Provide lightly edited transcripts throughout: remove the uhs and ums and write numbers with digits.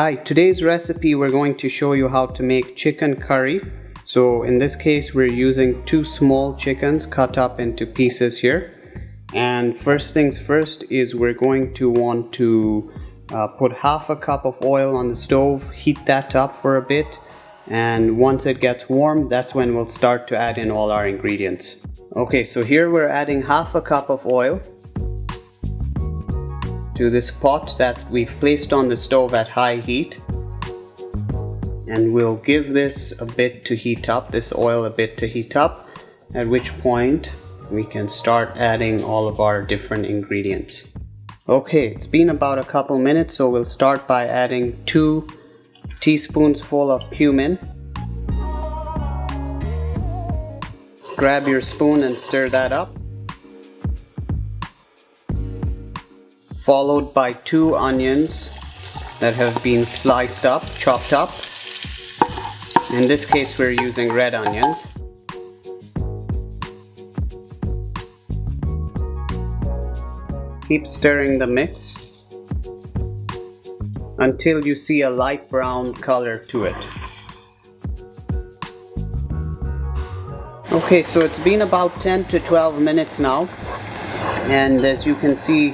Hi, today's recipe we're going to show you how to make chicken curry. So in this case we're using 2 small chickens cut up into pieces here. And first things first is we're going to want to put half a cup of oil on the stove, heat that up for a bit, and once it gets warm, that's when we'll start to add in all our ingredients. Okay, so here we're adding half a cup of oil to this pot that we've placed on the stove at high heat, and we'll give this a bit to heat up, this oil a bit to heat up, at which point we can start adding all of our different ingredients. Okay, it's been about a couple minutes, so we'll start by adding 2 teaspoons full of cumin. Grab your spoon and stir that up. Followed by 2 onions that have been sliced up, chopped up. In this case we're using red onions. Keep stirring the mix until you see a light brown color to it. Okay, so it's been about 10 to 12 minutes now, and as you can see,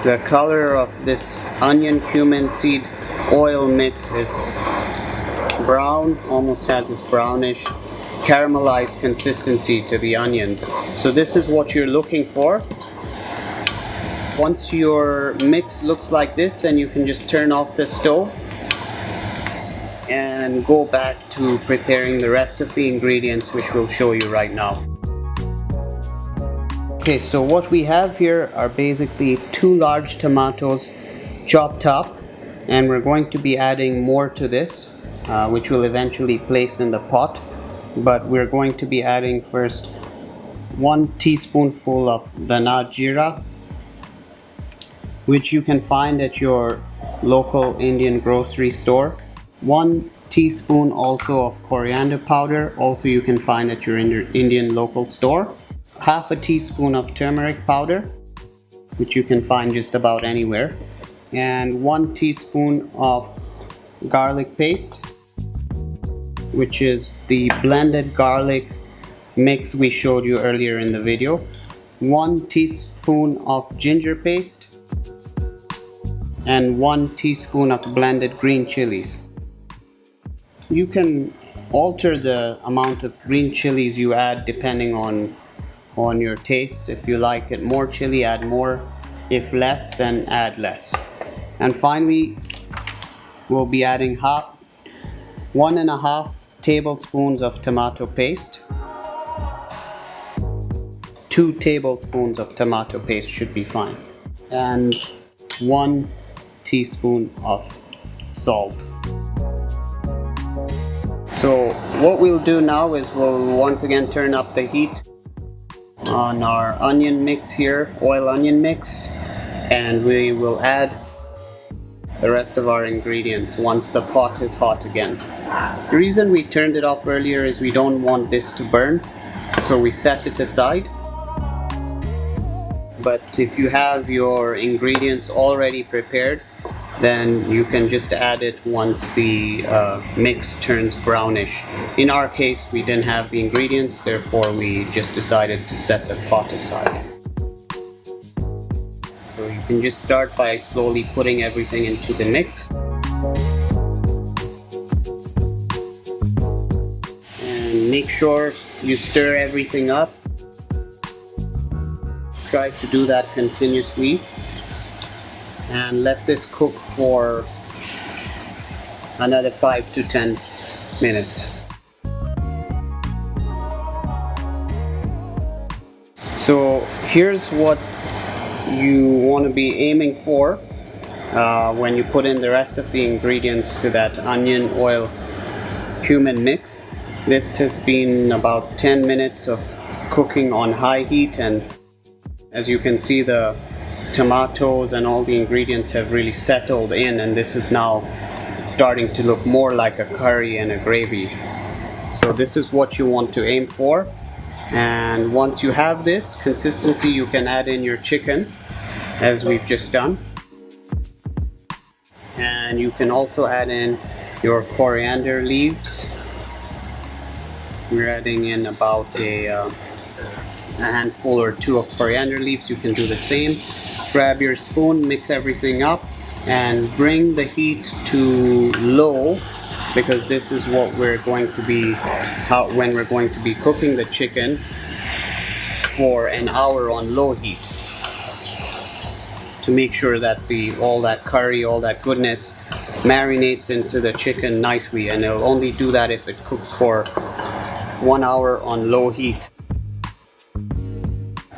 the color of this onion cumin seed oil mix is brown, almost has this brownish caramelized consistency to the onions. So this is what you're looking for. Once your mix looks like this, then you can just turn off the stove and go back to preparing the rest of the ingredients, which we'll show you right now. Okay, so what we have here are basically 2 large tomatoes chopped up, and we're going to be adding more to this, which we'll eventually place in the pot. But we're going to be adding first 1 teaspoonful of dhana jeera, which you can find at your local Indian grocery store. 1 teaspoon also of coriander powder, also you can find at your Indian local store. Half a teaspoon of turmeric powder, which you can find just about anywhere, and 1 teaspoon of garlic paste, which is the blended garlic mix we showed you earlier in the video. 1 teaspoon of ginger paste, and 1 teaspoon of blended green chilies. You can alter the amount of green chilies you add depending on your taste. If you like it more chili, add more. If less, then add less. And finally, we'll be adding 1.5 tablespoons of tomato paste. 2 tablespoons of tomato paste should be fine. And 1 teaspoon of salt. So what we'll do now is we'll once again turn up the heat on our onion mix here, oil onion mix, and we will add the rest of our ingredients once the pot is hot again. The reason we turned it off earlier is we don't want this to burn, so we set it aside. But if you have your ingredients already prepared, then you can just add it once the mix turns brownish. In our case, we didn't have the ingredients, therefore we just decided to set the pot aside. So you can just start by slowly putting everything into the mix. And make sure you stir everything up. Try to do that continuously. And let this cook for another 5 to 10 minutes. So here's what you want to be aiming for when you put in the rest of the ingredients to that onion, oil, cumin mix. This has been about 10 minutes of cooking on high heat, and as you can see, the tomatoes and all the ingredients have really settled in, and this is now starting to look more like a curry and a gravy. So this is what you want to aim for, and once you have this consistency, you can add in your chicken as we've just done. And and you can also add in your coriander leaves. We're adding in about a handful or two of coriander leaves. You can do the same. Grab your spoon, mix everything up, and bring the heat to low, because this is what we're going to be when we're going to be cooking the chicken for an hour on low heat, to make sure that all that curry, all that goodness marinates into the chicken nicely. And it'll only do that if it cooks for 1 hour on low heat.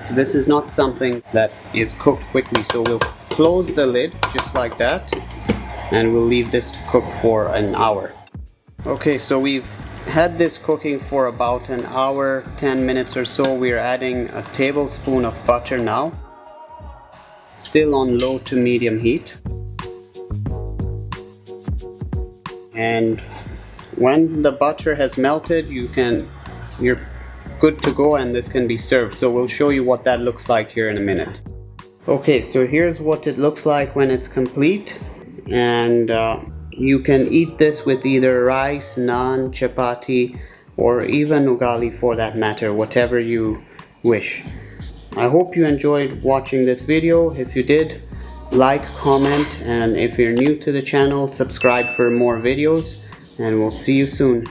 So this is not something that is cooked quickly, so we'll close the lid just like that, and we'll leave this to cook for an hour. Okay, so we've had this cooking for about an hour, 10 minutes or so. We're adding a tablespoon of butter now, still on low to medium heat. And when the butter has melted, you're good to go, and this can be served. So we'll show you what that looks like here in a minute. Okay, so here's what it looks like when it's complete, and you can eat this with either rice, naan, chapati, or even ugali for that matter, whatever you wish. I hope you enjoyed watching this video. If you did, like, comment, and if you're new to the channel, subscribe for more videos, and we'll see you soon.